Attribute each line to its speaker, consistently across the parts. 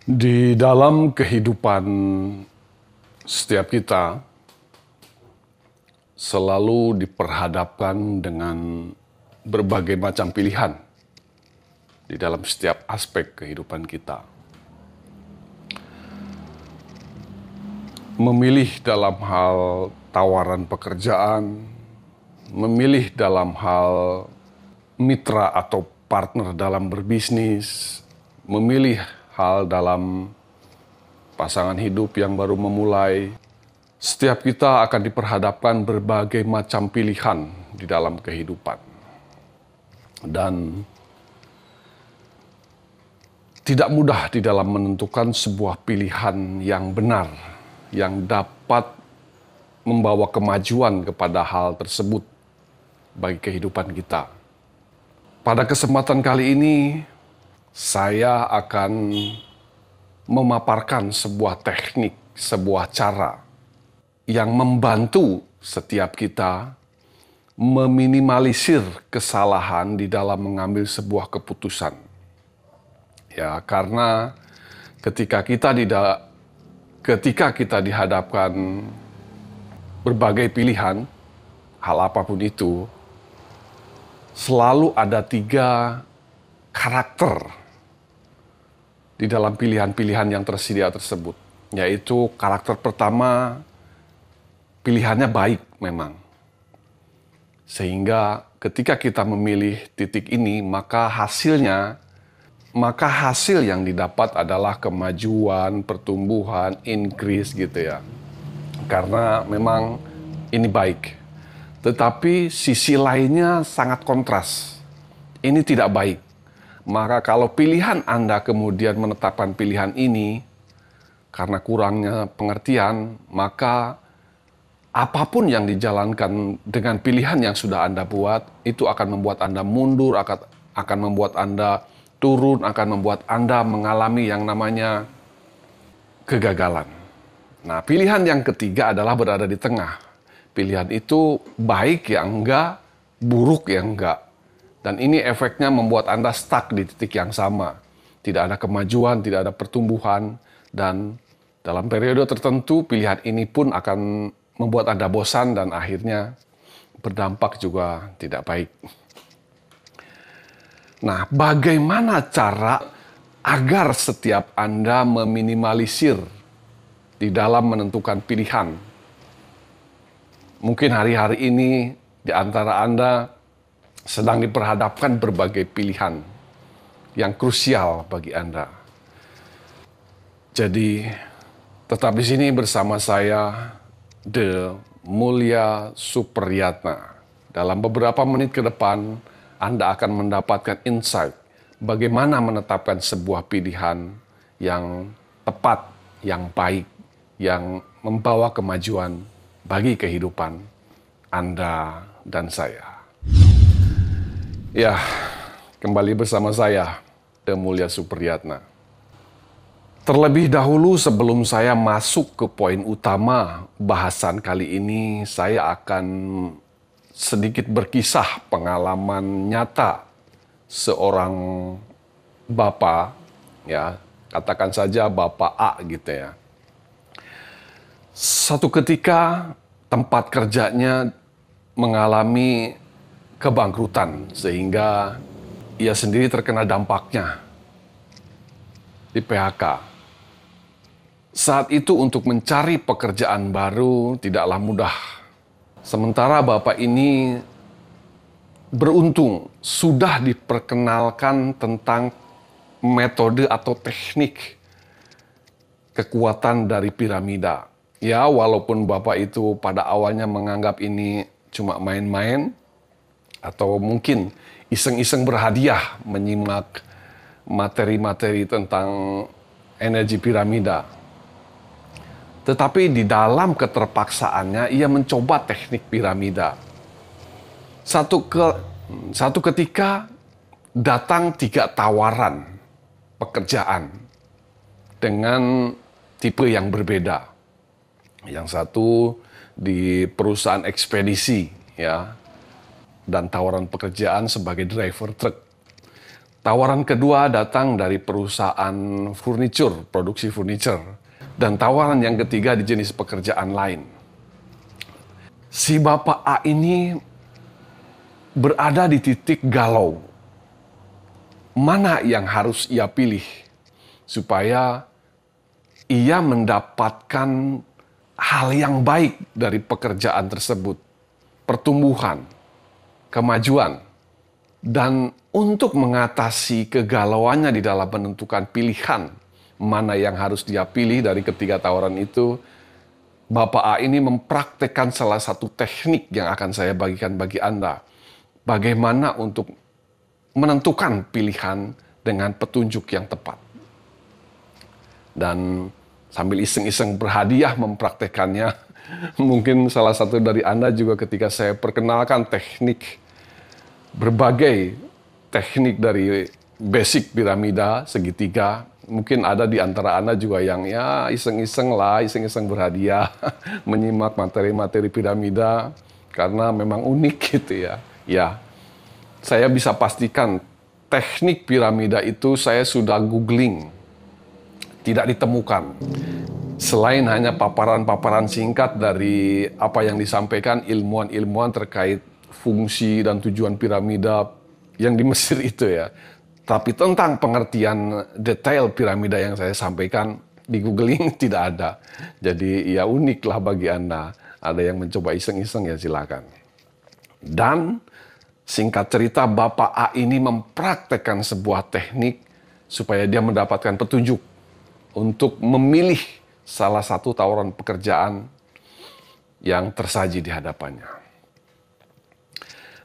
Speaker 1: Di dalam kehidupan setiap kita selalu diperhadapkan dengan berbagai macam pilihan di dalam setiap aspek kehidupan kita. Memilih dalam hal tawaran pekerjaan, memilih dalam hal mitra atau partner dalam berbisnis, memilih hal dalam pasangan hidup yang baru memulai. Setiap kita akan diperhadapkan berbagai macam pilihan di dalam kehidupan. Dan tidak mudah di dalam menentukan sebuah pilihan yang benar, yang dapat membawa kemajuan kepada hal tersebut bagi kehidupan kita. Pada kesempatan kali ini, saya akan memaparkan sebuah teknik, sebuah cara yang membantu setiap kita meminimalisir kesalahan di dalam mengambil sebuah keputusan. Ya, karena ketika kita dihadapkan berbagai pilihan, hal apapun itu, selalu ada 3 karakter di dalam pilihan-pilihan yang tersedia tersebut. Yaitu karakter pertama, pilihannya baik memang. Sehingga ketika kita memilih titik ini, maka hasil yang didapat adalah kemajuan, pertumbuhan, increase gitu ya. Karena memang ini baik. Tetapi sisi lainnya sangat kontras. Ini tidak baik. Maka kalau pilihan Anda kemudian menetapkan pilihan ini karena kurangnya pengertian, maka apapun yang dijalankan dengan pilihan yang sudah Anda buat, itu akan membuat Anda mundur, akan membuat Anda turun, akan membuat Anda mengalami yang namanya kegagalan. Nah, pilihan yang ketiga adalah berada di tengah. Pilihan itu baik ya enggak, buruk ya enggak. Dan ini efeknya membuat Anda stuck di titik yang sama. Tidak ada kemajuan, tidak ada pertumbuhan. Dan dalam periode tertentu, pilihan ini pun akan membuat Anda bosan dan akhirnya berdampak juga tidak baik. Nah, bagaimana cara agar setiap Anda meminimalisir di dalam menentukan pilihan? Mungkin hari-hari ini di antara Anda sedang diperhadapkan berbagai pilihan yang krusial bagi Anda. Jadi, tetap di sini bersama saya, De Mulya Supriyatna. Dalam beberapa menit ke depan, Anda akan mendapatkan insight bagaimana menetapkan sebuah pilihan yang tepat, yang baik, yang membawa kemajuan bagi kehidupan Anda dan saya. Ya, kembali bersama saya, De Mulya Supriyatna. Terlebih dahulu sebelum saya masuk ke poin utama bahasan kali ini, saya akan sedikit berkisah pengalaman nyata seorang bapak, ya, katakan saja Bapak A gitu ya. Satu ketika tempat kerjanya mengalami kebangkrutan sehingga ia sendiri terkena dampaknya, di PHK. Saat itu untuk mencari pekerjaan baru tidaklah mudah. Sementara Bapak ini beruntung sudah diperkenalkan tentang metode atau teknik kekuatan dari piramida. Ya, walaupun Bapak itu pada awalnya menganggap ini cuma main-main, atau mungkin iseng-iseng berhadiah menyimak materi-materi tentang energi piramida. Tetapi di dalam keterpaksaannya, ia mencoba teknik piramida. Satu ketika datang 3 tawaran pekerjaan dengan tipe yang berbeda. Yang satu di perusahaan ekspedisi, ya, dan tawaran pekerjaan sebagai driver truk. Tawaran kedua datang dari perusahaan furniture, produksi furniture. Dan tawaran yang ketiga di jenis pekerjaan lain. Si Bapak A ini berada di titik galau. Mana yang harus ia pilih supaya ia mendapatkan hal yang baik dari pekerjaan tersebut, pertumbuhan, kemajuan. Dan untuk mengatasi kegalauannya di dalam menentukan pilihan mana yang harus dia pilih dari ketiga tawaran itu, Bapak A ini mempraktekkan salah satu teknik yang akan saya bagikan bagi Anda. Bagaimana untuk menentukan pilihan dengan petunjuk yang tepat. Dan sambil iseng-iseng berhadiah mempraktekannya, mungkin salah satu dari Anda juga ketika saya perkenalkan berbagai teknik dari basic piramida segitiga, mungkin ada di antara Anda juga yang ya iseng-iseng berhadiah menyimak materi-materi piramida karena memang unik gitu ya. Ya, saya bisa pastikan teknik piramida itu saya sudah googling, tidak ditemukan. Selain hanya paparan-paparan singkat dari apa yang disampaikan ilmuwan-ilmuwan terkait fungsi dan tujuan piramida yang di Mesir itu ya. Tapi tentang pengertian detail piramida yang saya sampaikan di googling tidak ada. Jadi ya unik lah bagi Anda. Ada yang mencoba iseng-iseng ya silakan. Dan singkat cerita Bapak A ini mempraktekkan sebuah teknik supaya dia mendapatkan petunjuk untuk memilih salah satu tawaran pekerjaan yang tersaji di hadapannya.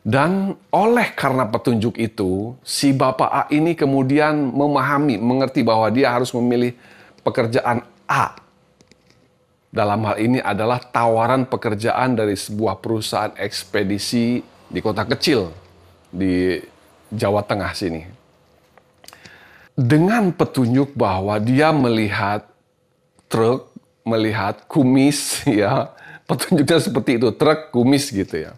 Speaker 1: Dan oleh karena petunjuk itu, si Bapak A ini kemudian mengerti bahwa dia harus memilih pekerjaan A. Dalam hal ini adalah tawaran pekerjaan dari sebuah perusahaan ekspedisi di kota kecil di Jawa Tengah sini. Dengan petunjuk bahwa dia melihat truk, melihat kumis, ya, petunjuknya seperti itu, truk, kumis gitu ya.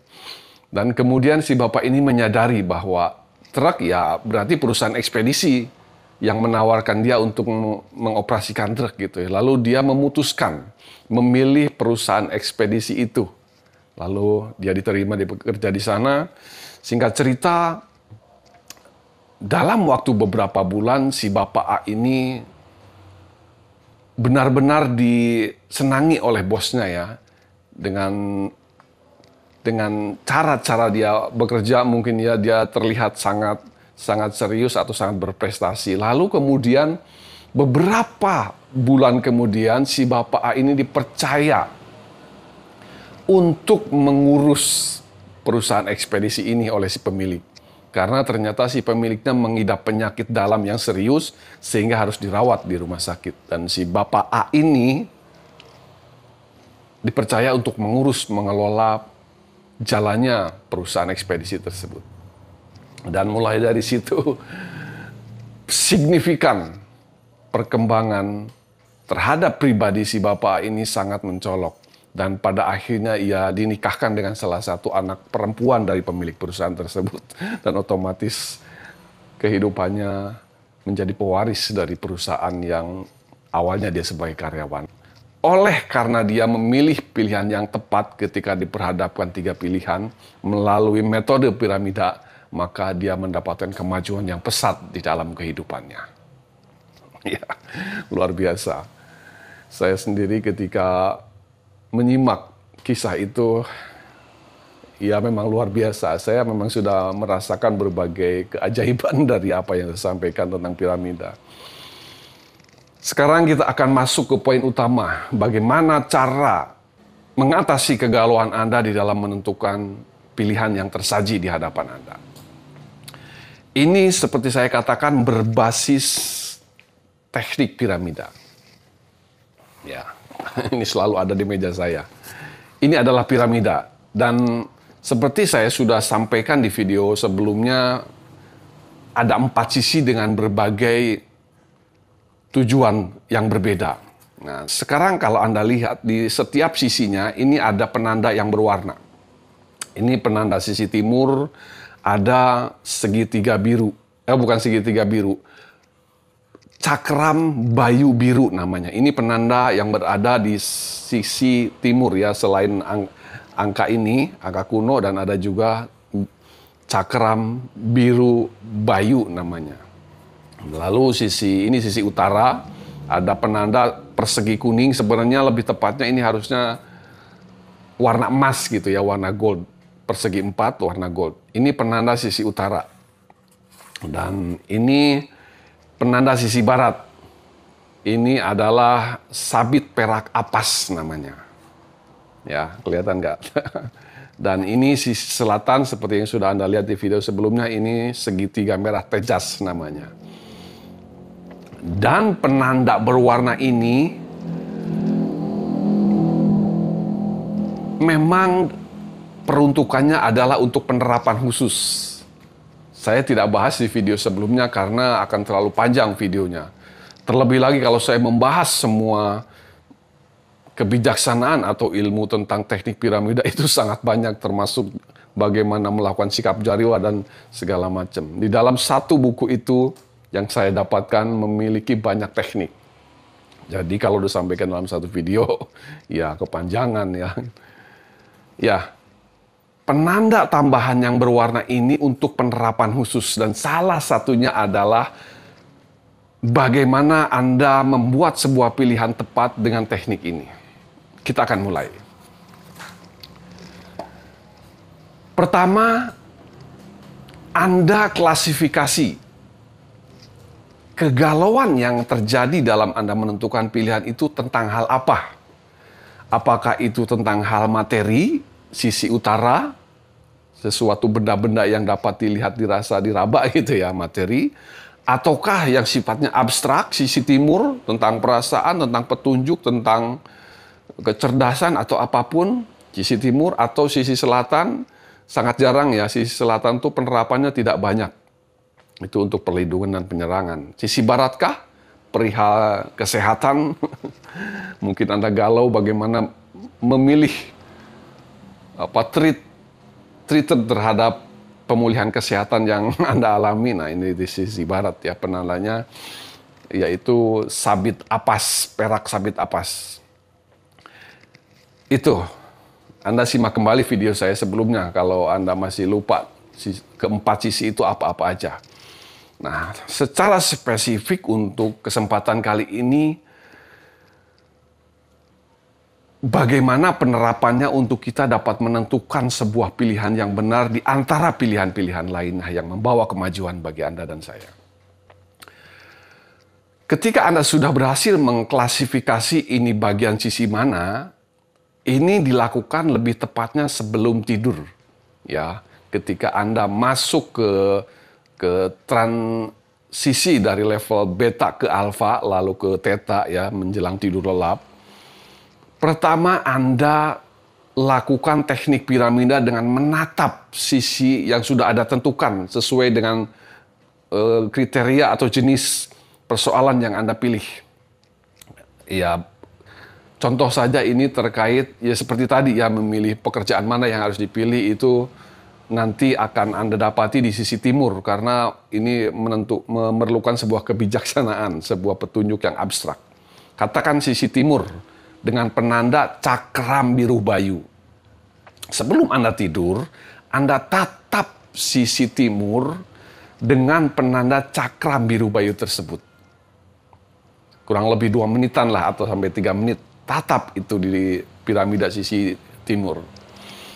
Speaker 1: Dan kemudian si Bapak ini menyadari bahwa truk ya berarti perusahaan ekspedisi yang menawarkan dia untuk mengoperasikan truk gitu ya. Lalu dia memutuskan memilih perusahaan ekspedisi itu. Lalu dia diterima bekerja di sana. Singkat cerita, dalam waktu beberapa bulan si Bapak A ini benar-benar disenangi oleh bosnya ya. Dengan cara-cara dia bekerja mungkin ya dia terlihat sangat serius atau sangat berprestasi. Lalu kemudian beberapa bulan kemudian si Bapak A ini dipercaya untuk mengurus perusahaan ekspedisi ini oleh si pemilik. Karena ternyata si pemiliknya mengidap penyakit dalam yang serius sehingga harus dirawat di rumah sakit. Dan si Bapak A ini dipercaya untuk mengelola jalannya perusahaan ekspedisi tersebut. Dan mulai dari situ signifikan perkembangan terhadap pribadi si Bapak ini sangat mencolok. Dan pada akhirnya ia dinikahkan dengan salah satu anak perempuan dari pemilik perusahaan tersebut. Dan otomatis kehidupannya menjadi pewaris dari perusahaan yang awalnya dia sebagai karyawan. Oleh karena dia memilih pilihan yang tepat ketika diperhadapkan 3 pilihan melalui metode piramida, maka dia mendapatkan kemajuan yang pesat di dalam kehidupannya. Ya, luar biasa. Saya sendiri ketika menyimak kisah itu, ya memang luar biasa. Saya memang sudah merasakan berbagai keajaiban dari apa yang disampaikan tentang piramida. Sekarang kita akan masuk ke poin utama, bagaimana cara mengatasi kegalauan Anda di dalam menentukan pilihan yang tersaji di hadapan Anda. Ini seperti saya katakan berbasis teknik piramida. Ya, ini selalu ada di meja saya. Ini adalah piramida dan seperti saya sudah sampaikan di video sebelumnya, ada 4 sisi dengan berbagai tujuan yang berbeda. Nah, sekarang kalau Anda lihat di setiap sisinya, ini ada penanda yang berwarna. Ini penanda sisi timur, ada segitiga biru. bukan segitiga biru. Cakram Bayu Biru namanya. Ini penanda yang berada di sisi timur ya, selain angka ini, angka kuno, dan ada juga cakram biru Bayu namanya. Lalu sisi utara, ada penanda persegi kuning. Sebenarnya lebih tepatnya ini harusnya warna emas gitu ya, warna gold. Persegi 4 warna gold. Ini penanda sisi utara. Dan ini penanda sisi barat. Ini adalah sabit perak apas namanya. Ya, kelihatan nggak? Dan ini sisi selatan seperti yang sudah Anda lihat di video sebelumnya, ini segitiga merah tejas namanya. Dan penanda berwarna ini memang peruntukannya adalah untuk penerapan khusus. Saya tidak bahas di video sebelumnya karena akan terlalu panjang videonya. Terlebih lagi kalau saya membahas semua kebijaksanaan atau ilmu tentang teknik piramida itu sangat banyak, termasuk bagaimana melakukan sikap jariwa dan segala macam. Di dalam satu buku itu yang saya dapatkan memiliki banyak teknik. Jadi kalau disampaikan dalam satu video, ya kepanjangan ya. Ya, penanda tambahan yang berwarna ini untuk penerapan khusus. Dan salah satunya adalah bagaimana Anda membuat sebuah pilihan tepat dengan teknik ini. Kita akan mulai. Pertama, Anda klasifikasi kegalauan yang terjadi dalam Anda menentukan pilihan itu tentang hal apa? Apakah itu tentang hal materi, sisi utara, sesuatu benda-benda yang dapat dilihat, dirasa, diraba gitu ya, materi, ataukah yang sifatnya abstrak, sisi timur, tentang perasaan, tentang petunjuk, tentang kecerdasan atau apapun, sisi timur, atau sisi selatan? Sangat jarang ya, sisi selatan tuh penerapannya tidak banyak. Itu untuk perlindungan dan penyerangan. Sisi baratkah? Perihal kesehatan. Mungkin Anda galau bagaimana memilih treated terhadap pemulihan kesehatan yang Anda alami. Nah, ini di sisi barat ya, penandanya yaitu sabit apas, perak sabit apas. Itu. Anda simak kembali video saya sebelumnya kalau Anda masih lupa keempat sisi itu apa-apa aja. Nah, secara spesifik untuk kesempatan kali ini, bagaimana penerapannya untuk kita dapat menentukan sebuah pilihan yang benar di antara pilihan-pilihan lainnya yang membawa kemajuan bagi Anda dan saya. Ketika Anda sudah berhasil mengklasifikasi ini bagian sisi mana, ini dilakukan lebih tepatnya sebelum tidur. Ya, ketika Anda masuk ke transisi dari level beta ke alfa lalu ke theta ya, menjelang tidur lelap. Pertama, Anda lakukan teknik piramida dengan menatap sisi yang sudah Anda tentukan sesuai dengan kriteria atau jenis persoalan yang Anda pilih. Ya, contoh saja ini terkait ya seperti tadi ya, memilih pekerjaan mana yang harus dipilih itu nanti akan Anda dapati di sisi timur, karena ini memerlukan sebuah kebijaksanaan, sebuah petunjuk yang abstrak. Katakan sisi timur dengan penanda cakram biru Bayu. Sebelum Anda tidur, Anda tatap sisi timur dengan penanda cakram biru Bayu tersebut. Kurang lebih 2 menitan lah, atau sampai 3 menit. Tatap itu di piramida sisi timur.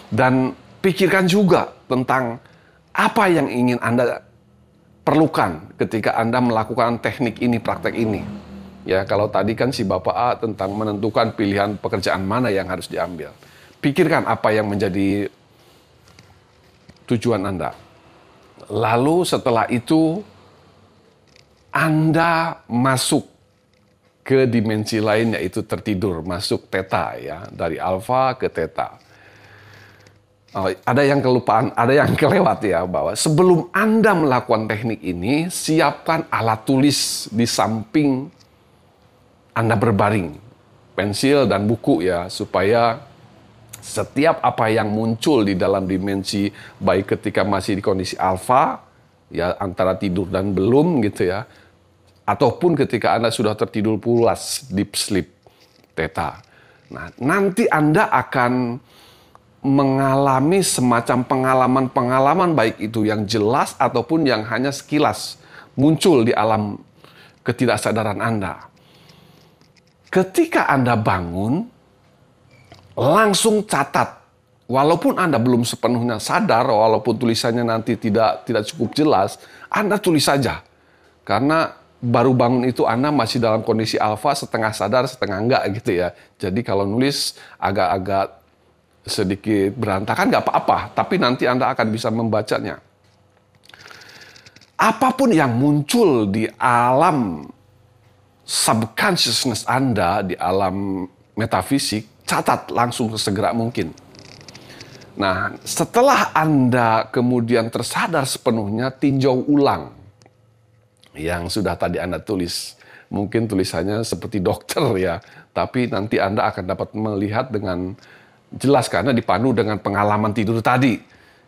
Speaker 1: Dan pikirkan juga tentang apa yang ingin Anda perlukan ketika Anda melakukan teknik ini, praktek ini. Ya, kalau tadi kan si Bapak A tentang menentukan pilihan pekerjaan mana yang harus diambil. Pikirkan apa yang menjadi tujuan Anda. Lalu setelah itu Anda masuk ke dimensi lain, yaitu tertidur, masuk theta ya, dari alfa ke theta. Ada yang kelupaan, ada yang kelewat ya, bahwa sebelum Anda melakukan teknik ini, siapkan alat tulis di samping Anda berbaring, pensil dan buku ya, supaya setiap apa yang muncul di dalam dimensi, baik ketika masih di kondisi alfa, ya antara tidur dan belum gitu ya, ataupun ketika Anda sudah tertidur pulas, deep sleep, theta. Nah, nanti Anda akan mengalami semacam pengalaman-pengalaman baik itu yang jelas ataupun yang hanya sekilas muncul di alam ketidaksadaran Anda. Ketika Anda bangun, langsung catat. Walaupun Anda belum sepenuhnya sadar, walaupun tulisannya nanti tidak cukup jelas, Anda tulis saja. Karena baru bangun itu Anda masih dalam kondisi alfa, setengah sadar, setengah enggak gitu ya. Jadi kalau nulis agak-agak sedikit berantakan nggak apa-apa, tapi nanti Anda akan bisa membacanya. Apapun yang muncul di alam subconsciousness Anda, di alam metafisik, catat langsung sesegera mungkin. Nah, setelah Anda kemudian tersadar sepenuhnya, tinjau ulang yang sudah tadi Anda tulis. Mungkin tulisannya seperti dokter ya, tapi nanti Anda akan dapat melihat dengan jelas karena dipandu dengan pengalaman tidur tadi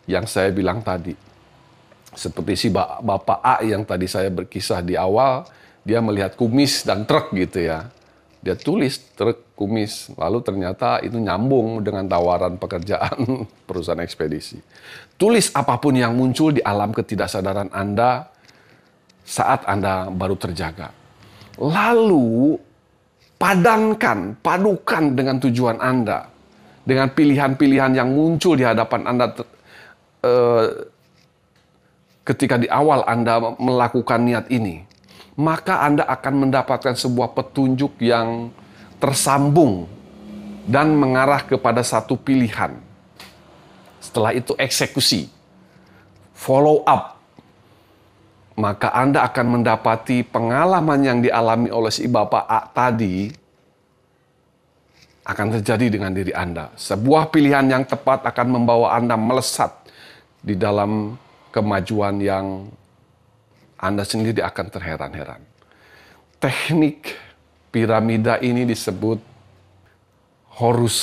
Speaker 1: yang saya bilang tadi. Seperti si Bapak A yang tadi saya berkisah di awal, dia melihat kumis dan truk gitu ya. Dia tulis truk, kumis, lalu ternyata itu nyambung dengan tawaran pekerjaan perusahaan ekspedisi. Tulis apapun yang muncul di alam ketidaksadaran Anda saat Anda baru terjaga. Lalu padukan dengan tujuan Anda, dengan pilihan-pilihan yang muncul di hadapan Anda ketika di awal Anda melakukan niat ini, maka Anda akan mendapatkan sebuah petunjuk yang tersambung dan mengarah kepada satu pilihan. Setelah itu eksekusi, follow up. Maka Anda akan mendapati pengalaman yang dialami oleh si Bapak A tadi akan terjadi dengan diri Anda. Sebuah pilihan yang tepat akan membawa Anda melesat di dalam kemajuan yang Anda sendiri akan terheran-heran. Teknik piramida ini disebut Horus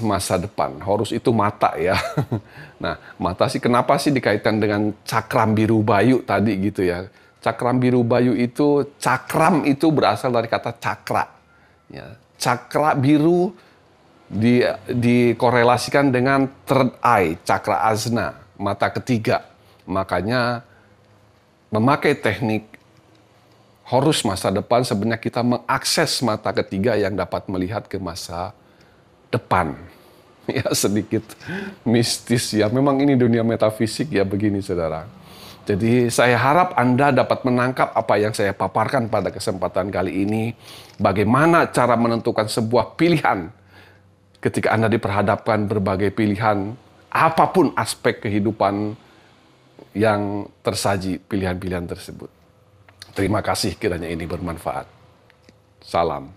Speaker 1: masa depan. Horus itu mata ya. Nah, mata sih kenapa sih dikaitkan dengan cakram biru bayu tadi gitu ya. Cakram biru bayu itu, cakram itu berasal dari kata cakra. Ya, cakra biru dikorelasikan dengan third eye, cakra azna, mata ketiga. Makanya memakai teknik Horus masa depan sebenarnya kita mengakses mata ketiga yang dapat melihat ke masa depan. Ya sedikit mistis ya. Memang ini dunia metafisik ya begini saudara. Jadi saya harap Anda dapat menangkap apa yang saya paparkan pada kesempatan kali ini. Bagaimana cara menentukan sebuah pilihan ketika Anda diperhadapkan berbagai pilihan. Apapun aspek kehidupan yang tersaji pilihan-pilihan tersebut. Terima kasih kiranya ini bermanfaat. Salam.